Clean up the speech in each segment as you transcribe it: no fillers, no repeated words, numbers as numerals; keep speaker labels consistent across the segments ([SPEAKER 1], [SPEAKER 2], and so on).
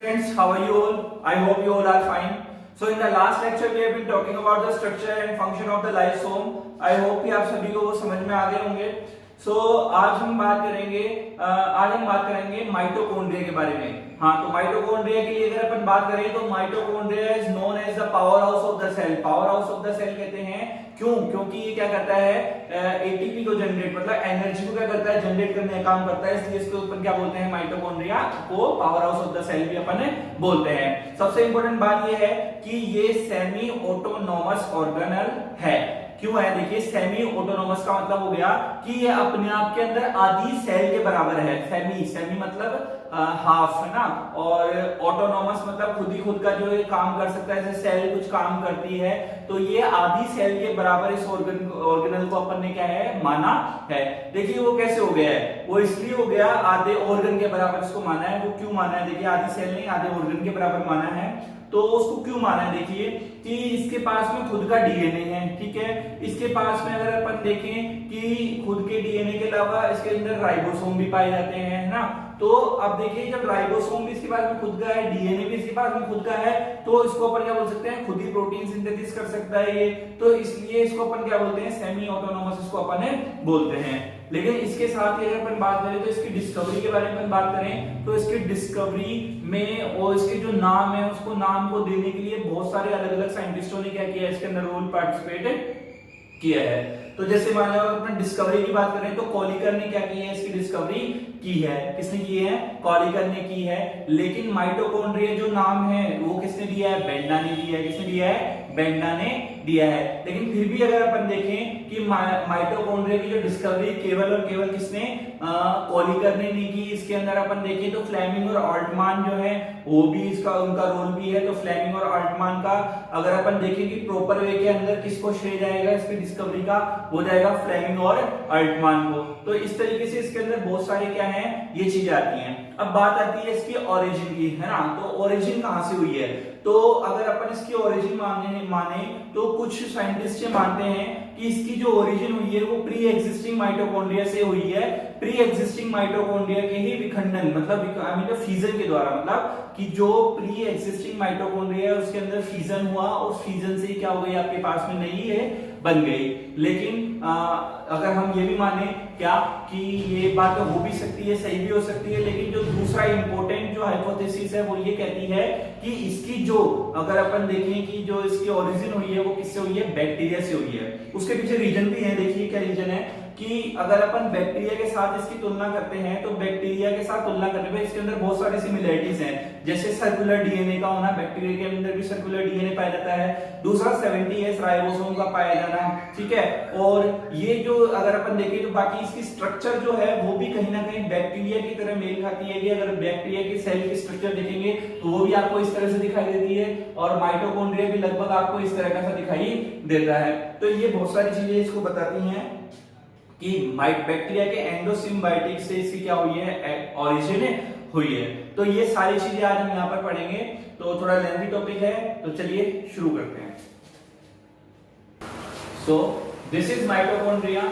[SPEAKER 1] Friends, how are you all? I hope you all are fine. So in the last lecture we have been talking about the structure and function of the lysosome. I hope कि आप सभी को वो समझ में आ गए होंगे. So आज हम बात करेंगे माइटोकॉन्ड्रिया के बारे में. हाँ, तो माइटोकॉन्ड्रिया के लिए अगर अपन बात करें तो mitochondria is known as the powerhouse of the cell. Powerhouse of the cell कहते हैं क्यों? क्योंकि ये क्या करता है, एटीपी को जनरेट मतलब एनर्जी को क्या करता है, जनरेट करने का काम करता है. इसलिए इसको अपन क्या बोलते हैं, माइटोकॉन्ड्रिया को powerhouse of the cell भी अपन बोलते हैं. सबसे इंपॉर्टेंट बात ये है कि ये सेमी ऑटोनोमस ऑर्गेनल है. क्यों है? देखिए, सेमी ऑटोनोमस का मतलब हो गया कि ये अपने आप के अंदर आधी सेल के बराबर है. सेमी मतलब हाफ है ना, और ऑटोनोमस मतलब खुद का जो ये काम कर सकता है, जैसे सेल कुछ काम करती है, तो ये आधी सेल के बराबर इस ऑर्गेनल को अपन ने क्या है, माना है. देखिए वो कैसे हो गया है, वो इसलिए हो गया आधे ऑर्गन के बराबर इसको माना है. वो क्यों माना है? देखिए, आधी सेल नहीं, आधे ऑर्गन के बराबर माना है. तो उसको क्यों माना है? देखिए कि इसके पास में खुद का डीएनए है. ठीक है, इसके पास में अगर अपन देखें कि खुद के डीएनए के अलावा इसके अंदर राइबोसोम भी पाए जाते हैं, है ना. तो अब देखिए, जब राइबोसोम भी इसके पास में खुद का है, डीएनए भी इसके पास में खुद का है, तो इसको अपन क्या बोल सकते हैं, खुद ही प्रोटीन सिंथेसिस कर सकता है ये. तो इसलिए इसको अपन क्या बोलते हैं, सेमी ऑटोनोमस इसको अपन बोलते हैं. लेकिन इसके साथ ही अगर अपन बात करें तो इसकी डिस्कवरी के बारे में बात करें तो इसकी डिस्कवरी में और इसके जो नाम है उसको नाम को देने के लिए बहुत सारे अलग अलग साइंटिस्टों ने क्या किया, इसके अंदर रोल पार्टिसिपेट किया है. तो जैसे मान लो अपने डिस्कवरी की बात करें तो कॉलिकर ने क्या की है, इसकी डिस्कवरी की है. किसने की है? कॉलिकर ने की है. लेकिन माइटोकॉन्ड्रिया जो नाम है वो किसने दिया है? बेंडा ने दिया है. किसने दिया है? बेंडा ने दिया है. लेकिन फिर भी अगर अपन देखें कि माइटोकॉन्ड्रिया की जो डिस्कवरी केवल और केवल किसने, कॉलिकर ने नहीं की. इसके अंदर अपन देखें तो फ्लेमिंग और ऑल्टमान जो है वो भी इसका उनका रोल भी है. तो फ्लेमिंग और ऑल्टमान का अगर अपन देखें कि प्रॉपर वे के अंदर किसको श्रेय जाएगा इसकी डिस्कवरी का, हो जाएगा फ्लेमिंग और ऑल्टमान को. तो इस तरीके से इसके अंदर बहुत सारे क्या है, ये चीजें आती हैं. अब बात आती है इसकी ओरिजिन की, है ना. तो ओरिजिन कहां से हुई है? तो अगर अपन इसकी ओरिजिन माने तो कुछ साइंटिस्ट ये मानते हैं कि इसकी जो ओरिजिन हुई है वो प्री एग्जिस्टिंग माइटोकॉन्ड्रिया से हुई है. प्री एग्जिस्टिंग माइटोकॉन्ड्रिया के ही विखंडन मतलब फ्यूजन के द्वारा, मतलब कि जो प्री एग्जिस्टिंग माइटोकॉन्ड्रिया है उसके अंदर फ्यूजन हुआ और फ्यूजन से क्या हो गई, आपके पास में नहीं है, बन गई. लेकिन अगर हम ये भी माने क्या कि ये बात तो हो भी सकती है, सही भी हो सकती है, लेकिन जो दूसरा इंपॉर्टेंट जो हाइपोथेसिस है वो ये कहती है कि इसकी जो अगर अपन देखें कि जो इसकी ओरिजिन हुई है वो किससे हुई है, बैक्टीरिया से हुई है. उसके पीछे रीजन भी है. देखिए क्या रीजन है कि अगर अपन बैक्टीरिया के साथ इसकी तुलना करते हैं तो बैक्टीरिया के साथ तुलना करने में इसके अंदर बहुत सारी सिमिलरिटीज हैं. जैसे सर्कुलर डीएनए का होना, बैक्टीरिया के अंदर भी सर्कुलर डीएनए पाया जाता है. दूसरा 70s राइबोसोम का पाया जाना, ठीक है. और ये जो अगर अपन देखें तो बाकी इसकी स्ट्रक्चर जो है वो भी कहीं ना कहीं बैक्टीरिया की तरह मेल खाती है. कि अगर बैक्टीरिया की सेल की स्ट्रक्चर देखेंगे तो वो भी आपको इस तरह से दिखाई देती है, और माइटोकॉन्ड्रिया भी लगभग आपको इस तरह का दिखाई देता है. तो ये बहुत सारी चीजें इसको बताती हैं कि बैक्टीरिया के एंडोसिम्बायोटिक से इसकी क्या हुई है, ओरिजिन हुई है. तो ये सारी चीजें आज हम यहाँ पर पढ़ेंगे. तो थोड़ा लेंथी टॉपिक है, तो चलिए शुरू करते हैं. So this is mitochondria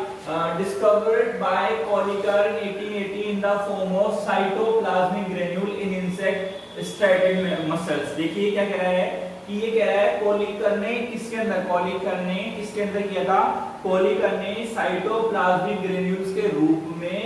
[SPEAKER 1] discovered by Kolliker in 1880 in the form of cytoplasmic granule in insect striated muscles. देखिए क्या कह रहा है कि ये कह रहा है कॉलिकर ने किसके अंदर किया था, कॉलिकर ने साइटोप्लाज्मिक ग्रेन्यूल्स के रूप में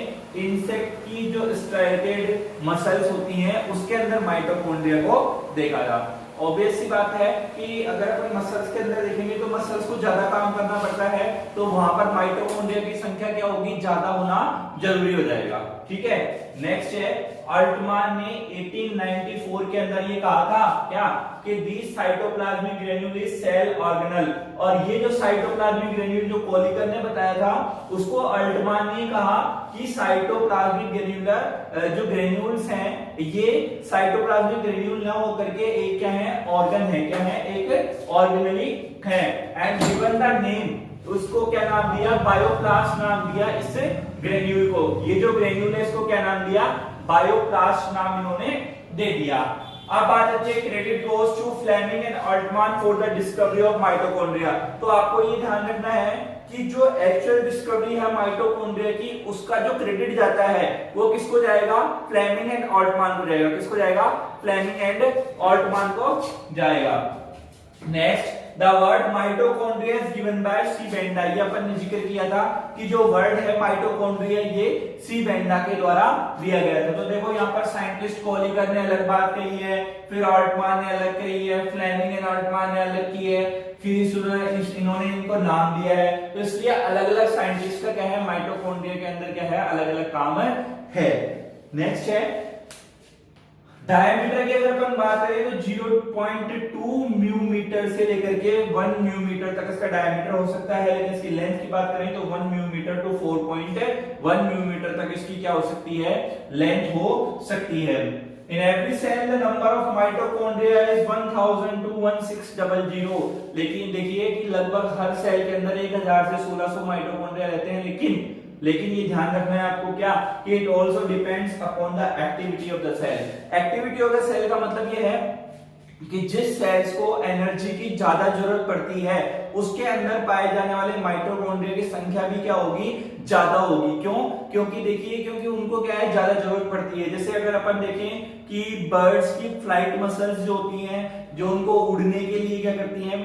[SPEAKER 1] इंसेक्ट की जो स्ट्राइटेड मसल्स होती हैं उसके अंदर माइटोकॉन्ड्रिया को देखा था. ऑब्वियस सी बात है कि अगर अपन मसल्स के अंदर देखेंगे तो मसल्स को ज्यादा काम करना पड़ता है, तो वहां पर माइटोकॉन्ड्रिया की संख्या क्या होगी, ज्यादा होना जरूरी हो जाएगा. ठीक है. नेक्स्ट है, ऑल्टमान ने 1894 के अंदर ये कहा था क्या कि this cytoplasmic granule is cell organelle. और ये जो साइटोप्लाज्मिक ग्रेन्यूल जो कॉलिकर ने बताया था उसको ऑल्टमान ने कहा कि साइटोप्लाज्मिक ग्रेन्यूलर जो ग्रेन्यूल्स हैं ये साइटोप्लाज्मिक ग्रेन्यूल ना होकर के एक क्या है, ऑर्गन है. क्या है? एक ऑर्गेनली है. एंड गिवन द नेम, उसको क्या नाम दिया, बायोप्लास्ट नाम दिया इस ग्रेन्यूल को. ये जो ग्रेन्यूल है इसको क्या नाम दिया, बायोप्लास्ट नाम इन्होंने दे दिया. अब बात आती है credit goes to Flemming and Altmann for the discovery of mitochondria. तो आपको ये ध्यान रखना है कि जो एक्चुअल डिस्कवरी है माइटोकॉन्ड्रिया की, उसका जो क्रेडिट जाता है वो किसको जाएगा? फ्लेमिंग एंड ऑल्टमान को जाएगा। किसको जाएगा? फ्लेमिंग एंड ऑल्टमान को जाएगा। Next, the word mitochondria is given by C Benda. ये अपन ने जिक्र किया था कि जो वर्ड है माइटोकॉन्ड्रिया ये सी बेंडा के द्वारा दिया गया था। तो देखो यहाँ पर साइंटिस्ट कोलिकर ने अलग बात कही है, फिर ऑल्टमान ने अलग कही है, फ्लेमिंग एंड ऑल्टमान ने अलग की है, फिर इन्होंने इनको नाम दिया है। तो इसलिए अलग अलग साइंटिस्ट का क्या है, माइटोकॉन्ड्रिया के अंदर क्या है, अलग अलग काम है। नेक्स्ट है डायमीटर की अगर अपन बात करें तो 0.2 म्यू मीटर से लेकर के 1 म्यू मीटर तक इसका डायमीटर हो सकता है। लेकिन इसकी लेंथ की बात करें तो 1 mu metre to 4.1 mu metre तक इसकी क्या हो सकती है, लेंथ हो सकती है। In every cell the number of mitochondria is 1000 to 1600। लेकिन देखिए कि लगभग हर सेल के अंदर 1000 से 1600 माइटोकॉन्ड्रिया रहते हैं। लेकिन ये ध्यान रखना है आपको क्या, कि it also depends upon the activity of the cell. Activity of the cell का मतलब ये है कि जिस सेल्स को एनर्जी की ज्यादा जरूरत पड़ती है उसके अंदर पाए जाने वाले माइटोकॉन्ड्रिया की संख्या भी क्या होगी, ज्यादा होगी। क्यों? क्योंकि देखिए, क्योंकि उनको क्या है, ज्यादा जरूरत पड़ती है। जैसे अगर अपन देखें कि बर्ड्स की फ्लाइट मसल्स जो होती हैं, जो उनको उड़ने के लिए क्या करती हैं,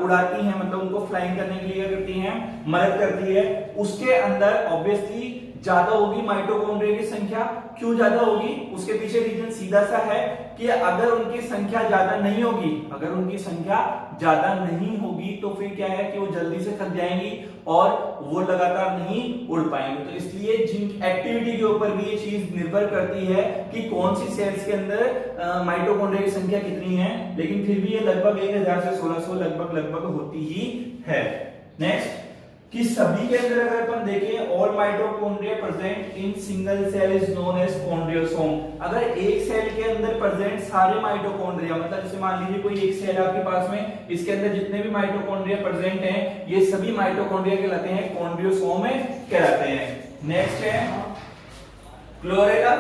[SPEAKER 1] उड़ाती हैं, मतलब उनको फ्लाइंग करने के लिए क्या करती हैं, मदद करती है। उसके अंदर ऑब्वियसली ज्यादा होगी माइटोकॉन्ड्रिया की संख्या। क्यों ज्यादा होगी? उसके पीछे रीजन सीधा सा है कि अगर उनकी संख्या ज्यादा नहीं होगी, अगर उनकी संख्या ज्यादा नहीं होगी तो फिर क्या है कि वो जल्दी से थक जाएंगी और वो लगातार नहीं उड़ पाएंगे। तो इसलिए जिन एक्टिविटी के ऊपर भी ये चीज निर्भर करती है कि कौन सी सेल्स के अंदर माइटोकॉन्ड्रिया की संख्या कितनी है, लेकिन फिर भी ये लगभग 1000 से 1600 लगभग होती ही है। नेक्स्ट, कि सभी के अंदर अगर अपन देखें all mitochondria present in single cell is known as chondriosome. अगर एक सेल के अंदर प्रेजेंट सारे माइटोकॉन्ड्रिया, मतलब जैसे मान लीजिए कोई एक सेल आपके पास में, इसके अंदर जितने भी माइटोकॉन्ड्रिया प्रेजेंट हैं ये सभी माइटोकॉन्ड्रिया कहलाते हैं, कॉन्ड्रियोसोम कहलाते हैं। नेक्स्ट है क्लोरेला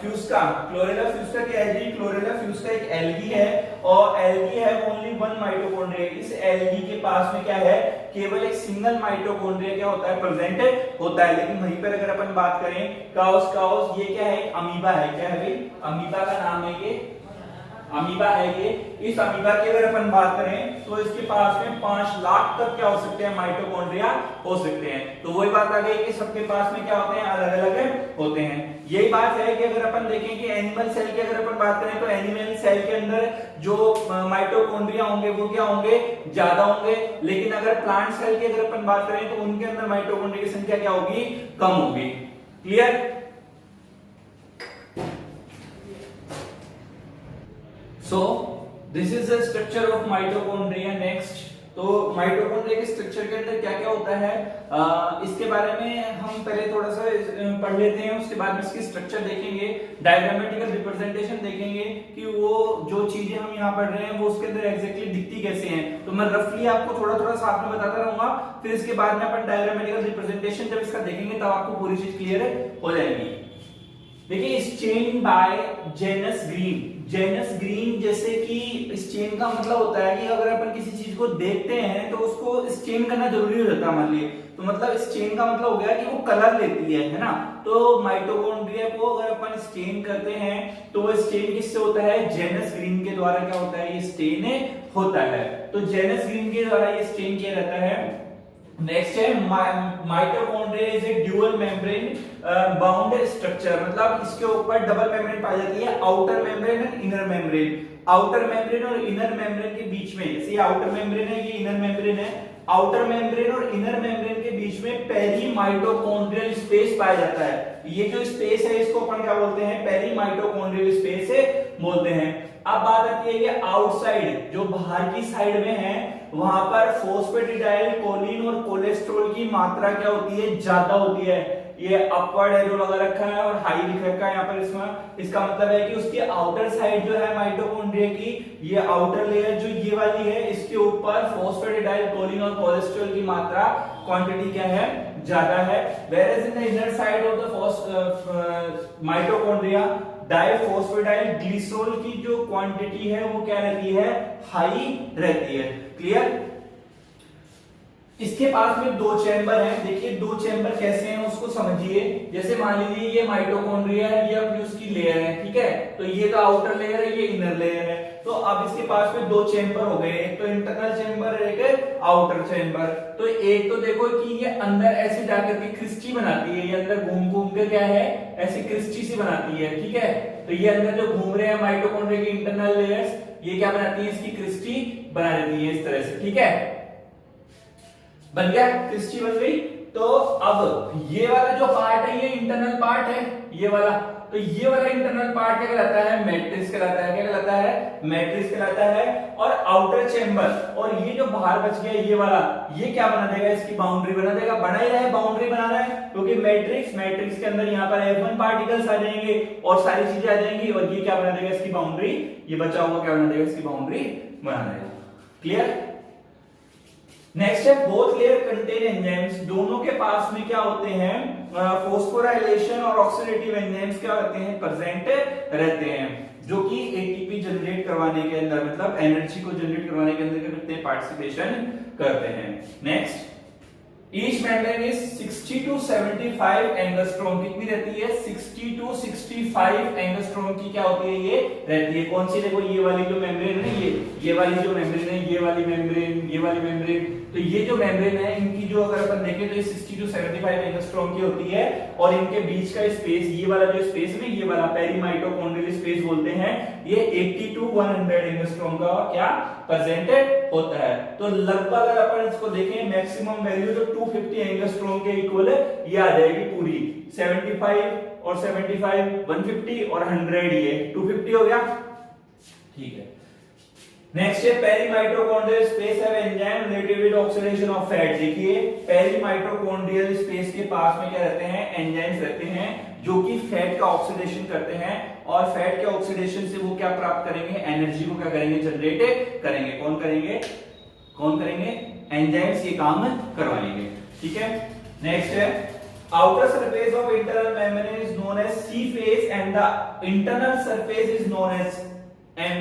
[SPEAKER 1] फ्यूस्का। क्लोरेला फ्यूस्का क्या है जी? क्लोरेला फ्यूस्का एक एल्गी है और एल्गी है ओनली 1 माइटोकॉन्ड्रिया। इस एल्गी के पास में क्या है, केवल एक सिंगल माइटोकॉन्ड्रिया क्या होता है, प्रेजेंट होता है। लेकिन वहीं पर अगर अपन बात करें काउस, ये क्या है, अमीबा है। क्या है भाई? अमीबा का नाम है ये, अमीबा है ये। इस अमीबा की अगर अपन बात करें तो इसके पास में 5 लाख तक क्या हो सकते हैं, माइटोकॉन्ड्रिया हो सकते हैं। तो वही बात आ गई कि सबके पास में क्या होते हैं, अलग अलग होते हैं। यही बात है कि अगर अपन देखें कि एनिमल सेल की अगर अपन बात करें तो एनिमल सेल के अंदर जो माइटोकॉन्ड्रिया होंगे वो क्या होंगे, ज्यादा होंगे। लेकिन अगर प्लांट सेल की अगर अपन बात करें तो उनके अंदर माइटोकॉन्ड्रिया की संख्या क्या होगी, कम होगी। Clear? So this is the structure of mitochondria. Next, तो माइटोकॉन्ड्रिया के स्ट्रक्चर के अंदर क्या क्या होता है, इसके बारे में हम पहले थोड़ा सा पढ़ लेते हैं, उसके बाद में इसकी स्ट्रक्चर देखेंगे, डायग्रामेटिकल रिप्रेजेंटेशन देखेंगे कि वो जो चीजें हम यहाँ पढ़ रहे हैं वो उसके अंदर एग्जैक्टली दिखती कैसे हैं। तो मैं रफली आपको थोड़ा थोड़ा साथ में बताता रहूंगा, फिर इसके बाद में अपन डायग्रामेटिकल रिप्रेजेंटेशन जब इसका देखेंगे तब आपको पूरी चीज क्लियर हो जाएगी। देखिए, is stain by Janus green. Janus green जैसे कि इस चेन का मतलब होता है कि अगर अपन किसी चीज को देखते हैं तो उसको स्टेन करना जरूरी हो जाता है, मान लिए। तो मतलब इस चेन का मतलब हो गया कि वो कलर लेती है ना। तो माइटोकॉन्ड्रिया को अगर अपन स्टेन करते हैं तो वो स्टेन किससे होता है, जेनस ग्रीन के द्वारा क्या होता है, ये स्टेन होता है। तो जेनस ग्रीन के द्वारा ये स्टेन किया जाता है। नेक्स्ट है mitochondria is a dual membrane bound structure, मतलब इसके ऊपर डबल मेम्ब्रेन पाई जाती है, outer membrane and inner membrane. Outer membrane और इनर मेम्ब्रेन के बीच में, जैसे ये आउटर मेम्ब्रेन है, ये इनर मेम्ब्रेन है, आउटर मेम्ब्रेन और इनर मेम्ब्रेन के बीच में पेरीमाइटोकॉन्ड्रियल स्पेस पाया जाता है। ये जो स्पेस है इसको अपन क्या बोलते हैं, पेरीमाइटोकॉन्ड्रियल स्पेस बोलते हैं। अब बात आती है कि आउटसाइड, जो बाहर की साइड में है, वहां पर फॉस्फेटिडाइल कोलिन और कोलेस्ट्रॉल की मात्रा क्या होती है, ज्यादा होती है। ये अपवर्ड एरो लगा रखा है और हाई लिख रखा है यहाँ पर इसमें। इसका मतलब है कि उसकी आउटर साइड जो है माइटोकॉन्ड्रिया की, ये आउटर लेयर जो ये वाली है, इसके ऊपर फॉस्फेटिडाइल कोलिन और कोलेस्ट्रॉल की मात्रा, क्वांटिटी क्या है, ज्यादा है। Whereas in the inner side of the mitochondria diphosphatidyl glycerol की जो क्वांटिटी है वो क्या रहती है, हाई रहती है। क्लियर? अब बात आती है कि आउटसाइड, जो बाहर की साइड में है, वहां पर फॉस्फेटिडाइल कोलिन और कोलेस्ट्रॉल की मात्रा क्या होती है, ज्यादा होती है। इसका मतलब है कि उसकी आउटर साइड जो है माइटोकॉन्ड्रिया की, ये आउटर लेयर जो ये वाली है, इसके ऊपर फॉस्फेटिडाइल कोलिन और कोलेस्ट्रॉल की मात्रा, क्वांटिटी क्या है, ज्यादा है। Whereas in the inner side of the mitochondria diphosphatidyl glycerol की जो क्वांटिटी है वो क्या रहती है, हाई रहती है। क्लियर? इसके पास में दो चैम्बर हैं। देखिए दो चैम्बर कैसे हैं उसको समझिए। जैसे मान लीजिए ये माइटोकॉन्ड्रिया है, ये अपनी उसकी लेयर है, ठीक है। तो ये तो आउटर लेयर है, ये इनर लेयर है। तो अब इसके पास में दो चैम्बर हो गए, एक तो इंटरनल चैम्बर, एक आउटर चैम्बर। तो एक तो देखो कि ये अंदर ऐसे जाकर के क्रिस्टी बनाती है, ये अंदर घूम घूम के क्या है, ऐसी क्रिस्टी सी बनाती है, ठीक है। तो ये अंदर जो घूम रहे हैं माइटोकॉन्ड्रिया की इंटरनल लेयर्स, ये क्या बनाती है, इसकी क्रिस्टी बना देती है इस तरह से, ठीक है। बन गया, क्रिस्टी बन गई। तो अब ये वाला जो पार्ट है ये इंटरनल पार्ट है, ये वाला। तो ये वाला इंटरनल पार्ट क्या कहलाता है, मैट्रिक्स कहलाता है। क्या कहलाता है, मैट्रिक्स कहलाता है। और आउटर चेंबर, और ये जो बाहर बच गया ये वाला, ये क्या बना देगा, इसकी बाउंड्री बना देगा। बना ही रहा है, बाउंड्री बना रहा है, क्योंकि मैट्रिक्स के अंदर यहाँ पर F1 पार्टिकल्स आ जाएंगे और सारी चीजें आ जाएंगी, और ये क्या बना देगा, इसकी बाउंड्री। ये बचा हुआ क्या बना देगा, इसकी बाउंड्री बना देगा। क्लियर। नेक्स्ट है बोथ लेयर कंटेन एंजाइम्स। दोनों के पास में क्या होते हैं, फोस्फोराइलेशन और ऑक्सीडेटिव एंजाइम्स क्या होते हैं, प्रेजेंट रहते हैं, जो कि एटीपी जनरेट करवाने के अंदर, मतलब एनर्जी को जनरेट करवाने के अंदर क्या करते हैं, पार्टिसिपेशन करते हैं। Next, each membrane is 60 to 75 angstrom. कितनी रहती है, 60 to 65 एंगस्ट्रॉम की क्या होती है, ये रहती है। कौन सी, देखो ये वाली जो मेम्ब्रेन है, ये वाली जो मेम्ब्रेन है, ये वाली मेम्ब्रेन, ये वाली मेम्ब्रेन। तो ये जो मेम्ब्रेन है, इनकी जो अगर अपन देखें तो ये 60 to 75 एंगस्ट्रॉम की होती है। और इनके बीच का स्पेस, ये वाला जो स्पेस है, ये वाला पेरीमाइटोकॉन्ड्रियल स्पेस बोलते हैं, ये 80 to 100 एंगस्ट्रॉम का क्या प्रेजेंट होता है। तो लगभग अगर अपन इसको देखें, मैक्सिमम वैल्यू जो 250 एंगस्ट्रॉम के इक्वल है, ये आ जाएगी पूरी। 75 और 75 150 और 100, ये 250 हो गया, ठीक है। नेक्स्ट है पेरीमाइटोकॉन्ड्रियल स्पेस है enzyme related with oxidation of fat. देखिए पेरीमाइटोकॉन्ड्रियल स्पेस के पास में क्या रहते हैं, एंजाइम्स रहते हैं, जो कि फैट का ऑक्सीडेशन करते हैं। और फैट के ऑक्सीडेशन से वो क्या प्राप्त करेंगे, एनर्जी को क्या करेंगे, जनरेट करेंगे। कौन करेंगे, कौन करेंगे, एंजाइम्स ये काम करवाएंगे, ठीक है। नेक्स्ट है outer surface of internal membrane is known as C phase and the internal surface is known as M।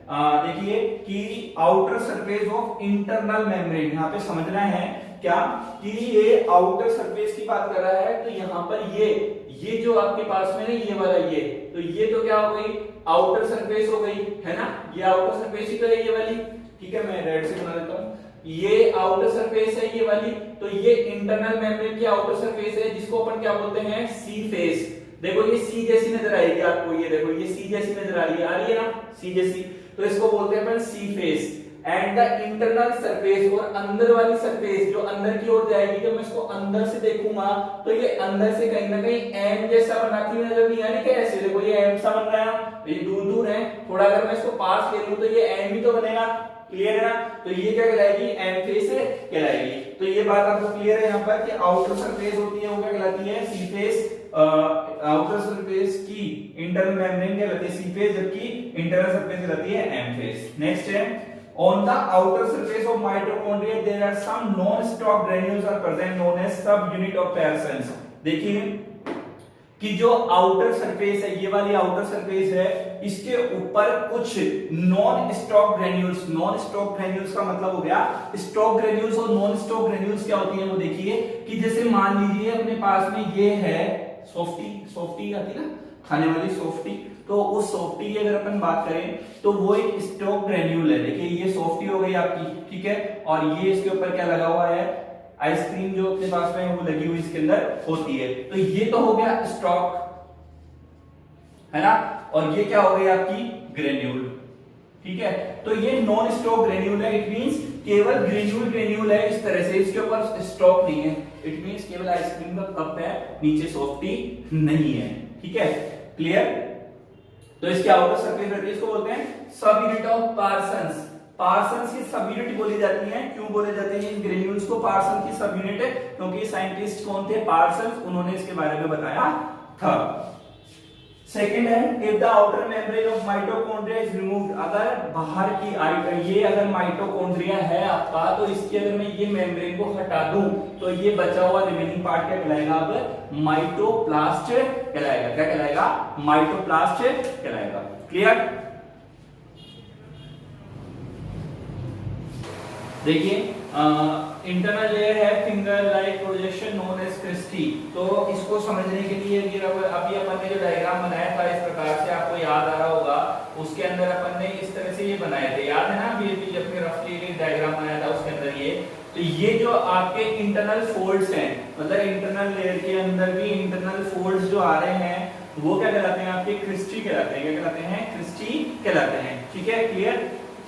[SPEAKER 1] देखिए कि outer surface of internal membrane, यहाँ पे समझना है क्या कि ये आउटर सरफेस की बात कर रहा है। तो यहाँ पर ये जो आपके पास में ना, ये वाला, ये तो क्या हो गई, आउटर सरफेस हो गई, है ना। ये आउटर सरफेस ही तो है, ये वाली, ठीक है। मैं रेड से बना देता हूँ, ये आउटर सरफेस है, ये वाली। तो ये इंटरनल मेम्ब्रेन की आउटर सरफेस है, जिसको अपन क्या बोलते हैं, सी फेस। देखो ये सी जैसी नजर आएगी आपको, ये देखो ये सी जैसी नजर आ रही है ना, सी जैसी। तो इसको बोलते हैं अपन C face. And the internal surface, और अंदर वाली सरफेस जो अंदर की ओर जाएगी, जब मैं इसको अंदर से देखूंगा तो ये अंदर से कहीं ना कहीं एम जैसा बनाती हुई नजर नहीं आ रही क्या, ऐसे देखो ये एम सा बन रहा है, ये दूर दूर है थोड़ा। अगर मैं इसको पास ले लूं तो ये एम ही तो बनेगा, क्लियर है ना। तो ये क्या कहलाएगी, एम फेस कहलाएगी। तो ये बात आपको क्लियर है यहाँ पर कि आउटर सरफेस होती है वो क्या कहलाती है, सी फेस। आउटर सरफेस की इंटरनल मेम्ब्रेन कहलाती है सी फेस, जबकि इंटरनल सरफेस कहलाती है एम फेस। नेक्स्ट है on the outer surface of mitochondria there are some non-stop granules are present known as subunit of Pearsons। देखिए कि जो आउटर सरफेस है, ये वाली आउटर सरफेस है, इसके ऊपर कुछ non stop granules. Non stop granules का मतलब हो गया, स्टॉप ग्रेन्यूल्स और नॉन स्टॉप ग्रेन्यूल्स क्या होती है वो देखिए। कि जैसे मान लीजिए अपने पास में ये है सॉफ्टी आती है ना, खाने वाली सॉफ्टी। तो उस सॉफ्टी की अगर अपन बात करें तो वो एक स्टॉप ग्रेन्यूल है। देखिए ये सॉफ्टी हो गई आपकी, ठीक है। और ये इसके ऊपर क्या लगा हुआ है, आइसक्रीम जो अपने पास में वो लगी हुई इसके अंदर होती है। तो ये तो हो गया स्टॉक, है ना। और ये क्या हो गई आपकी ग्रेन्यूल, ठीक है। तो ये नॉन स्टॉक ग्रेन्यूल है, इट मींस केवल ग्रेन्यूल है इस तरह से, इसके ऊपर स्टॉक नहीं है। इट मींस केवल आइसक्रीम का कप है, नीचे सॉफ्टी नहीं है, ठीक है, क्लियर। तो इसके आउटर सरफेस रहती है, इसको बोलते हैं सब यूनिट ऑफ पार्सन्स। पार्सन्स की सब यूनिट बोली जाती है। क्यों बोले जाते हैं इन ग्रेन्यूल्स को पार्सन की सब यूनिट है, क्योंकि साइंटिस्ट कौन थे, पार्सन्स, उन्होंने इसके बारे में बताया था। सेकंड है if the outer membrane of mitochondria is removed, अगर बाहर की ये अगर माइटोकॉन्ड्रिया है आपका, तो इसकी अगर मैं ये मेम्ब्रेन को हटा दूं तो ये बचा हुआ रिमेनिंग पार्ट क्या कहलाएगा, अब माइटोप्लास्ट कहलाएगा। क्या कहलाएगा, माइटोप्लास्ट कहलाएगा, क्लियर। देखिए इंटरनल लेयर है finger like projection known as cristae. तो इसको समझने के लिए ये अभी अपन ने जो डायग्राम बनाया था इस प्रकार से, आपको याद आ रहा होगा, उसके अंदर अपन ने इस तरह से ये बनाए थे, याद है ना? अभी अपने रफली एक डायग्राम बनाया था उसके अंदर ये। तो ये जो आपके इंटरनल फोल्ड्स हैं, मतलब इंटरनल लेयर के अंदर भी इंटरनल फोल्ड्स जो आ रहे हैं वो क्या कहलाते हैं? आपके क्रिस्टी कहलाते हैं। क्या कहलाते हैं? क्रिस्टी कहलाते हैं। ठीक है, क्लियर?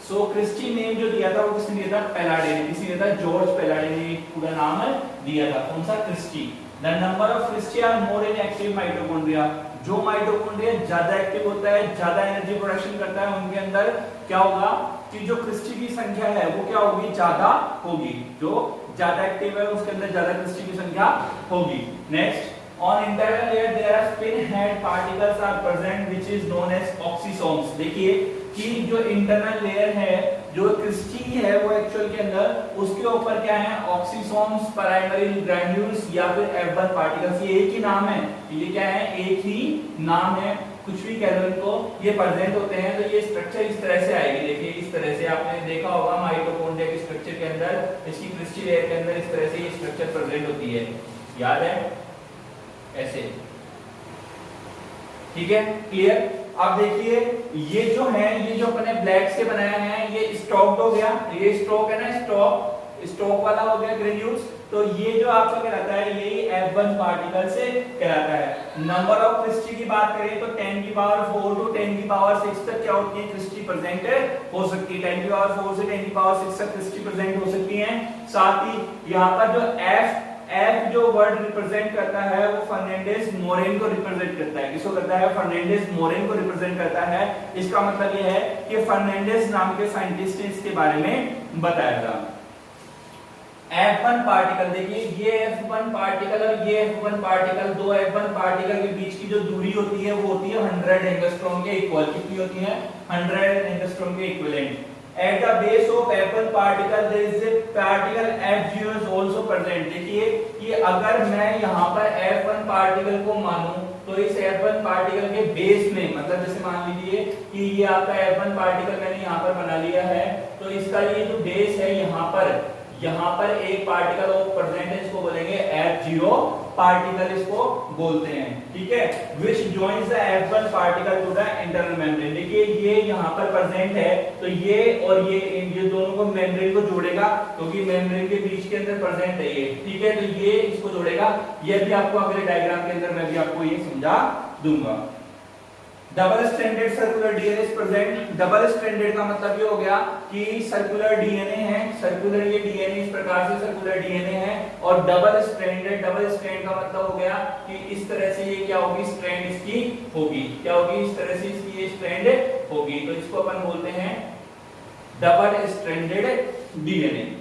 [SPEAKER 1] सो क्रिस्टी नेम जो दिया था वो किसने दिया था? पैलाडे ने। किसने दिया था? जॉर्ज पैलाडे ने पूरा नाम दिया था। कौन सा? Cristae. The number of cristae are more in active mitochondria. जो माइटोकॉन्ड्रिया ज्यादा एक्टिव होता है, ज्यादा एनर्जी प्रोडक्शन करता है, उनके अंदर क्या होगा कि जो क्रिस्टी की संख्या है वो क्या होगी? ज्यादा होगी। जो ज्यादा एक्टिव है उसके अंदर ज्यादा क्रिस्टी की संख्या होगी। Next, on internal layer there are spin head particles are present which is known as oxysomes। देखिए कि जो इंटरनल लेयर है, जो क्रिस्टी है, वो एक्चुअल के अंदर उसके ऊपर क्या है? ऑक्सीसोम्स, प्राइमरी ग्रैन्यूल्स या फिर F1 पार्टिकल्स। ये एक ही नाम है, ये क्या है? एक ही नाम है, कुछ भी कह लो इनको, ये प्रेजेंट होते हैं। तो ये स्ट्रक्चर इस तरह से आएगी। देखिए इस तरह से आपने देखा होगा माइटोकॉन्ड्रिया के स्ट्रक्चर के अंदर, इसकी क्रिस्टी लेयर के अंदर इस तरह से ये स्ट्रक्चर प्रेजेंट होती है, याद है? ऐसे। ठीक है, क्लियर? अब देखिए ये जो है, ये जो अपने ब्लैक से बनाया है, ये स्टॉक हो गया, ये स्टॉक है ना, स्टॉक वाला हो गया ग्रेन्यूल्स। तो ये जो आपका कहलाता है, यही F1 पार्टिकल से कहलाता है। नंबर ऑफ क्रिस्टी की बात करें तो 10 की पावर 4 टू 10 की पावर 6 तक क्या होती है? क्रिस्टी प्रेजेंट हो सकती है। 10 की पावर 4 से 10 की पावर 6 तक क्रिस्टी प्रेजेंट हो सकती है। साथ ही यहाँ पर जो F जो वर्ड रिप्रेजेंट करता है वो फर्नांडिस मोरेन को रिप्रेजेंट करता है। किसको करता है? फर्नांडिस मोरेन को रिप्रेजेंट करता है। इसका मतलब ये है कि फर्नांडिस नाम के साइंटिस्ट ने इसके बारे में बताया था। F1 पार्टिकल, देखिए ये F1 पार्टिकल और ये F1 पार्टिकल, दो F1 पार्टिकल के बीच की जो दूरी होती है वो होती है 100 एंगस्ट्रॉम के इक्वल। कितनी होती है? 100 एंगस्ट्रॉम के equivalent. At the base of F1 particle there is a particle F0 is also present। देखिए कि अगर मैं यहाँ पर F1 पार्टिकल को मानूं तो इस F1 पार्टिकल के बेस में, मतलब जैसे मान लीजिए कि ये आपका F1 पार्टिकल मैंने यहाँ पर बना लिया है, तो इसका ये जो बेस है यहाँ पर एक पार्टिकल ऑफ प्रेजेंट है, इसको बोलेंगे F0 पार्टिकल, इसको बोलते हैं। ठीक है, which joins the F1 particle to the internal membrane। देखिए ये यहाँ पर प्रेजेंट है, तो ये और ये दोनों को मेम्ब्रेन को जोड़ेगा, क्योंकि मेम्ब्रेन के बीच के अंदर प्रेजेंट है ये। ठीक है, तो ये इसको जोड़ेगा। ये भी आपको अगले डायग्राम के अंदर मैं भी आपको ये समझा दूंगा। Double stranded circular DNA is present. Double stranded का मतलब ये हो गया कि सर्कुलर डीएनए है, सर्कुलर ये डीएनए इस प्रकार से सर्कुलर डीएनए है, और डबल स्ट्रैंड का मतलब हो गया कि इस तरह से ये क्या होगी? स्ट्रैंड इसकी होगी। क्या होगी? इस तरह से इसकी ये स्ट्रैंड होगी। तो इसको अपन बोलते हैं double stranded DNA.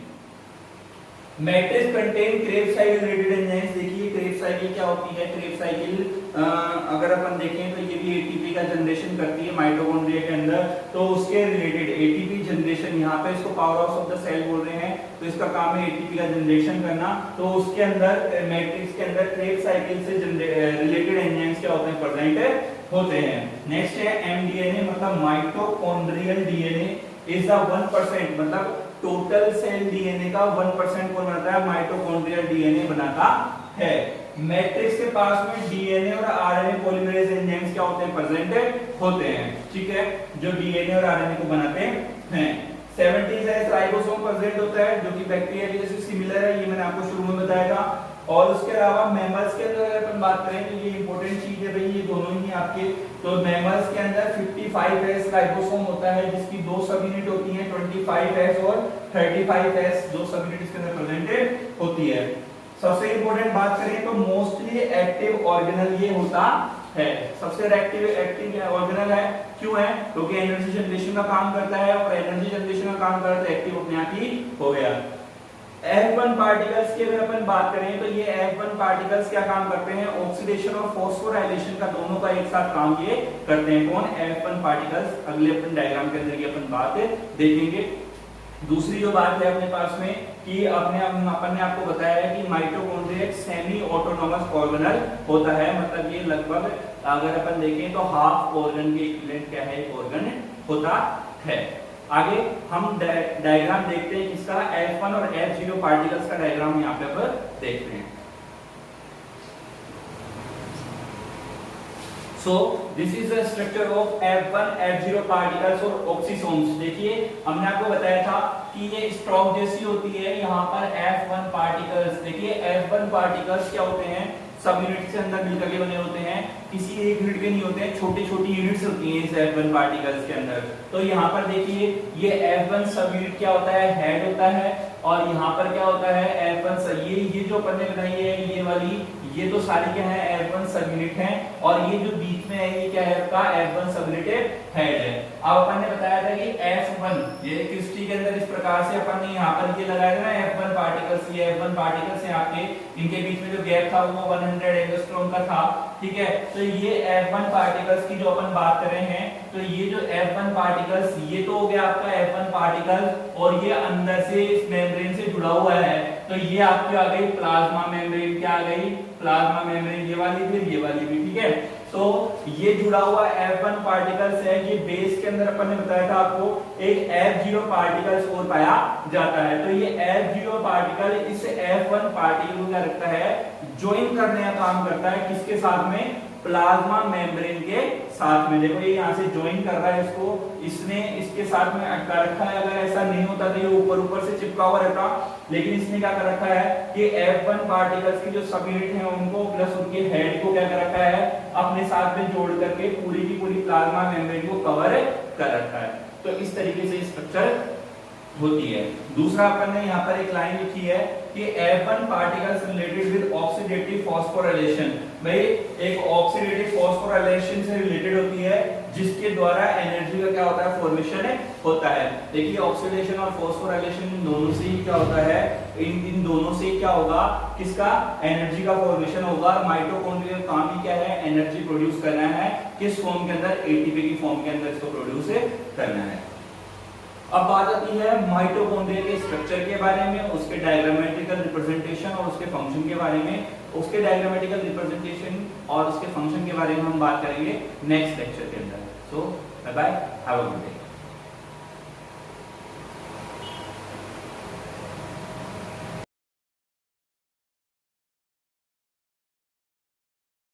[SPEAKER 1] Matrix contain Krebs cycle related enzymes. देखिए क्रेब्स साइकिल क्या होती है? क्रेब्स साइकिल अगर अपन देखें तो ये भी एटीपी का जनरेशन करती है माइटोकॉन्ड्रिया के अंदर, तो उसके रिलेटेड एटीपी जनरेशन, यहाँ पे इसको powerhouse of the cell बोल रहे हैं, तो इसका काम है एटीपी का जनरेशन करना। तो उसके अंदर मैट्रिक्स के अंदर क्रेब्स साइकिल से रिलेटेड एंजाइम्स क्या होते हैं? प्रेजेंट होते हैं। नेक्स्ट है एमडीएनए, मतलब माइटोकॉन्ड्रियल डीएनए इज द 1%, मतलब टोटल सेल डीएनए का 1% कौन बनाता है? माइटोकॉन्ड्रियल डीएनए बनाता है। मैट्रिक्स के पास में डीएनए और आरएनए पॉलीमरेज एंजाइम्स क्या होते हैं? प्रेजेंट होते हैं। ठीक है, जो डीएनए और आरएनए को बनाते हैं। 70 राइबोसोम प्रेजेंट होता है, जो कि बैक्टीरिया के जैसे सिमिलर है, ये मैंने आपको शुरू में बताया था। और उसके अलावा मैमल्स के अंदर अगर अपन बात करें तो ये इंपॉर्टेंट चीज है भाई, ये दोनों ही आपके। तो मैमल्स के अंदर 55S राइबोसोम होता है, जिसकी दो सब यूनिट होती हैं, 25S और 35S, दो सब यूनिट इसके अंदर प्रेजेंट होती है। सबसे इंपॉर्टेंट बात करें तो मोस्टली एक्टिव ऑर्गेनल ये होता है, सबसे एक्टिव ऑर्गेनल है। क्यों है? क्योंकि एनर्जी जनरेशन का काम करता है, और एनर्जी जनरेशन का काम करता है एक्टिव अपने आप ही हो गया। F1 पार्टिकल्स की अगर अपन बात करें तो ये F1 पार्टिकल्स क्या काम करते हैं? ऑक्सीडेशन और फॉस्फोराइलेशन का दोनों का एक साथ काम ये करते हैं। कौन? F1 particles. अगले अपन डायग्राम के अंदर ये अपन बात देखेंगे। दूसरी जो बात है अपने पास में कि अपन ने आपको बताया है कि माइटोकॉन्ड्रिया एक सेमी ऑटोनोमस ऑर्गेनल होता है, मतलब ये लगभग अगर अपन देखें तो हाफ ऑर्गन के इक्विवेलेंट क्या है? ऑर्गन होता है। आगे हम डायग्राम देखते हैं किसका, F1 और F0 पार्टिकल्स का डायग्राम यहाँ पे पर देखते हैं। So this is the structure of F1, F0 particles और ऑक्सीसोम्स। देखिए हमने आपको बताया था कि ये स्ट्रोक जैसी होती है यहाँ पर F1 पार्टिकल्स। देखिए F1 पार्टिकल्स क्या होते हैं, सब यूनिट से अंदर मिलकर के बने होते हैं, किसी एक यूनिट के नहीं होते हैं, छोटी छोटी यूनिट्स होती हैं इस F1 पार्टिकल्स के अंदर। तो यहाँ पर देखिए ये F1 सब यूनिट क्या होता है, हेड होता है, और यहाँ पर क्या होता है F1 ये जो अपन ने बनाई है ये वाली, ये तो सारी क्या है F1 सब यूनिट है, और ये जो बीच में है ये क्या है आपका F1 सब यूनिट हेड है। अब अपन ने बताया था कि F1 ये क्रिस्टी के अंदर इस प्रकार से अपन ने यहाँ पर ये लगाया था ना F1 पार्टिकल्स, ये F1 पार्टिकल्स हैं आपके, इनके बीच में जो गैप था वो 100 एंगस्ट्रॉम का था, ठीक है। तो ये F1 पार्टिकल्स की जो अपन बात कर रहे हैं, तो ये जो F1 पार्टिकल्स ये तो हो गया आपका F1 पार्टिकल, और ये अंदर से इस मेम्ब्रेन से जुड़ा हुआ है, तो ये आपकी आ गई प्लाज्मा मेम्ब्रेन, क्या आ गई प्लाज्मा मेम्ब्रेन, ये वाली फिर ये वाली भी, ठीक है। तो ये जुड़ा हुआ F1 पार्टिकल्स है, ये बेस के अंदर अपन ने बताया था आपको एक F0 पार्टिकल्स और पाया जाता है। तो ये F0 पार्टिकल इस F1 पार्टिकल को क्या रखता है, ज्वाइन करने का काम करता है, किसके साथ में, प्लाज्मा मेम्ब्रेन के साथ में। देखो ये यहाँ से ज्वाइन कर रहा है इसको, इसने इसके साथ में अटका रखा है। अगर ऐसा नहीं होता तो ये ऊपर ऊपर से चिपका हुआ रहता, लेकिन इसने क्या कर रखा है कि F1 पार्टिकल्स की जो सब यूनिट है उनको प्लस उनके हेड को क्या कर रखा है, अपने साथ में जोड़ करके पूरी की पूरी प्लाज्मा मेम्ब्रेन को कवर कर रखा है। तो इस तरीके से स्ट्रक्चर होती है। दूसरा अपन ने यहाँ पर एक लाइन लिखी है कि F1 particles related with oxidative phosphorylation. भाई एक ऑक्सीडेटिव फॉस्फोराइलेशन से रिलेटेड होती है, जिसके द्वारा एनर्जी का क्या होता है, फॉर्मेशन होता है। देखिए ऑक्सीडेशन और फॉस्फोराइलेशन इन दोनों से ही क्या होता है, इन दोनों से क्या होगा, किसका, एनर्जी का फॉर्मेशन होगा। माइटोकॉन्ड्रिया का काम ही क्या है, एनर्जी प्रोड्यूस करना है, किस फॉर्म के अंदर, एटीपी की फॉर्म के अंदर इसको प्रोड्यूस करना है। अब बात आती है माइटोकॉन्ड्रिया के स्ट्रक्चर के बारे में, उसके डायग्रामेटिकल रिप्रेजेंटेशन और उसके फंक्शन के बारे में। उसके डायग्रामेटिकल रिप्रेजेंटेशन और उसके फंक्शन के बारे में हम बात करेंगे नेक्स्ट लेक्चर के अंदर। So bye bye, have a good day.